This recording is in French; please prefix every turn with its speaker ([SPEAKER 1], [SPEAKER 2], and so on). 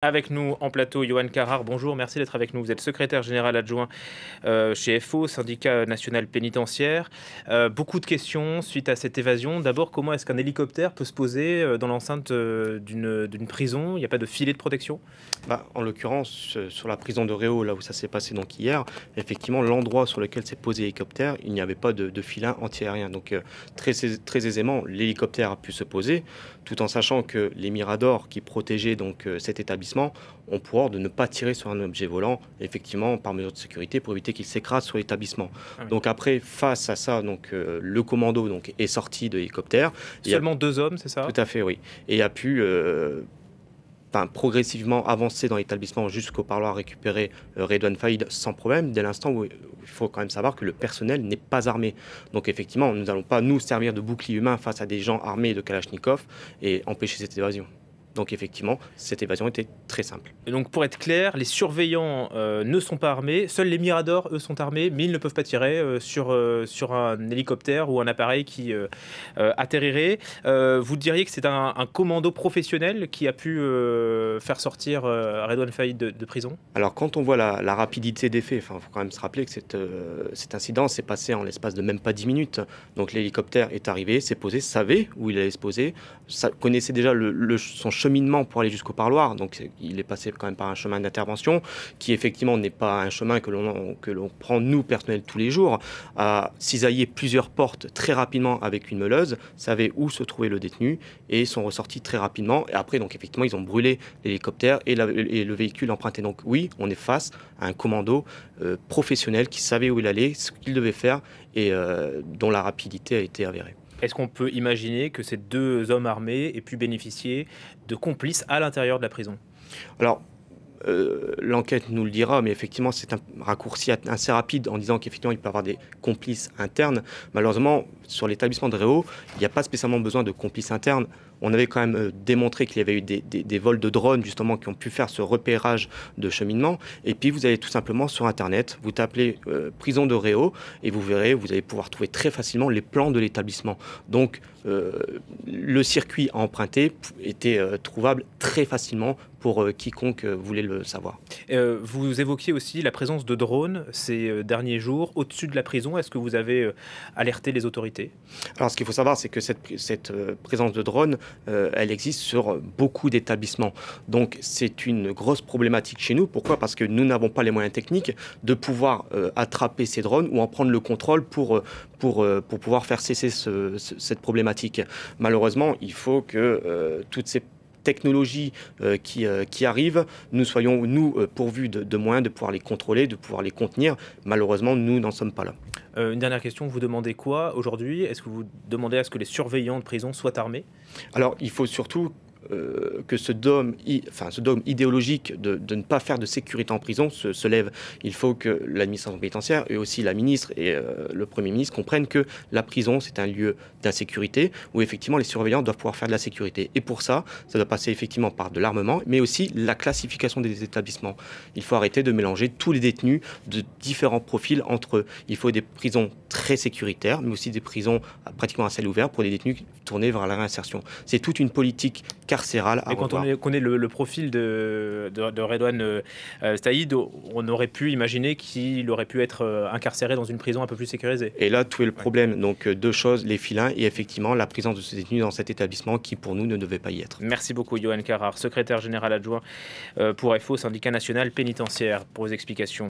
[SPEAKER 1] Avec nous en plateau, Yohann Carrare, bonjour, merci d'être avec nous. Vous êtes secrétaire général adjoint chez FO, Syndicat national pénitentiaire. Beaucoup de questions suite à cette évasion. D'abord, comment est-ce qu'un hélicoptère peut se poser dans l'enceinte d'une prison? Il n'y a pas de filet de protection?
[SPEAKER 2] En l'occurrence, sur la prison de Réau, là où ça s'est passé donc hier, effectivement, l'endroit sur lequel s'est posé l'hélicoptère, il n'y avait pas de filin antiaérien. Donc très aisément, l'hélicoptère a pu se poser, tout en sachant que les miradors qui protégeaient donc cet établissement ont pour ordre de ne pas tirer sur un objet volant, effectivement, par mesure de sécurité, pour éviter qu'il s'écrase sur l'établissement.
[SPEAKER 1] Ah oui.
[SPEAKER 2] Donc après, face à ça, donc le commando donc est sorti de l'hélicoptère.
[SPEAKER 1] Seulement deux hommes, c'est ça?
[SPEAKER 2] Tout à fait, oui. Et a pu progressivement avancer dans l'établissement jusqu'au parloir récupérer Redouane Faïd sans problème, dès l'instant où il faut quand même savoir que le personnel n'est pas armé. Donc effectivement, nous n'allons pas nous servir de bouclier humain face à des gens armés de Kalachnikov et empêcher cette évasion. Donc effectivement, cette évasion était très simple.
[SPEAKER 1] Et donc pour être clair, les surveillants ne sont pas armés, seuls les miradors, eux, sont armés, mais ils ne peuvent pas tirer sur un hélicoptère ou un appareil qui atterrirait. Vous diriez que c'est un commando professionnel qui a pu faire sortir Redouane Faïd de prison?
[SPEAKER 2] Alors quand on voit la rapidité des faits, il faut quand même se rappeler que cet incident s'est passé en l'espace de même pas 10 minutes. Donc l'hélicoptère est arrivé, s'est posé, savait où il allait se poser, connaissait déjà son cheminement pour aller jusqu'au parloir. Donc il est passé quand même par un chemin d'intervention qui effectivement n'est pas un chemin que l'on prend nous personnels tous les jours, a cisaillé plusieurs portes très rapidement avec une meuleuse, savait où se trouvait le détenu et sont ressortis très rapidement. Et après donc effectivement ils ont brûlé l'hélicoptère et le véhicule emprunté. Donc oui, on est face à un commando professionnel qui savait où il allait, ce qu'il devait faire et dont la rapidité a été avérée.
[SPEAKER 1] Est-ce qu'on peut imaginer que ces deux hommes armés aient pu bénéficier de complices à l'intérieur de la prison?
[SPEAKER 2] Alors, l'enquête nous le dira, mais effectivement, c'est un raccourci assez rapide en disant qu'effectivement, il peut y avoir des complices internes. Malheureusement, sur l'établissement de Réau, il n'y a pas spécialement besoin de complices internes. On avait quand même démontré qu'il y avait eu des vols de drones, justement, qui ont pu faire ce repérage de cheminement. Et puis, vous allez tout simplement sur Internet, vous tapez prison de Réau, et vous verrez, vous allez pouvoir trouver très facilement les plans de l'établissement. Donc, le circuit à emprunter était trouvable très facilement pour quiconque voulait le savoir.
[SPEAKER 1] Vous évoquiez aussi la présence de drones ces derniers jours au-dessus de la prison. Est-ce que vous avez alerté les autorités?
[SPEAKER 2] Alors, ce qu'il faut savoir, c'est que cette présence de drones, elle existe sur beaucoup d'établissements. Donc, c'est une grosse problématique chez nous. Pourquoi? Parce que nous n'avons pas les moyens techniques de pouvoir attraper ces drones ou en prendre le contrôle pour pouvoir faire cesser cette problématique. Malheureusement, il faut que toutes ces technologies qui arrivent, nous soyons, pourvus de moyens de pouvoir les contrôler, de pouvoir les contenir. Malheureusement, nous n'en sommes pas là.
[SPEAKER 1] Une dernière question, vous demandez quoi aujourd'hui? Est-ce que vous demandez à ce que les surveillants de prison soient armés?
[SPEAKER 2] Alors, il faut surtout que ce dogme idéologique de ne pas faire de sécurité en prison se lève. Il faut que l'administration pénitentiaire et aussi la ministre et le Premier ministre comprennent que la prison, c'est un lieu d'insécurité où effectivement les surveillants doivent pouvoir faire de la sécurité. Et pour ça, ça doit passer effectivement par de l'armement, mais aussi la classification des établissements. Il faut arrêter de mélanger tous les détenus de différents profils entre eux. Il faut des prisons très sécuritaires, mais aussi des prisons pratiquement à ciel ouvert pour les détenus tournés vers la réinsertion. C'est toute une politique carcérale à
[SPEAKER 1] Et quand
[SPEAKER 2] revoir.
[SPEAKER 1] on connaît le profil de Redouane Faïd, on aurait pu imaginer qu'il aurait pu être incarcéré dans une prison un peu plus sécurisée.
[SPEAKER 2] Et là, tout est le
[SPEAKER 1] Ouais.
[SPEAKER 2] problème. Donc, deux choses, les filins et effectivement la présence de ces détenus dans cet établissement qui, pour nous, ne devait pas y être.
[SPEAKER 1] Merci beaucoup, Yohann Carrare, secrétaire général adjoint pour FO, Syndicat national pénitentiaire, pour vos explications.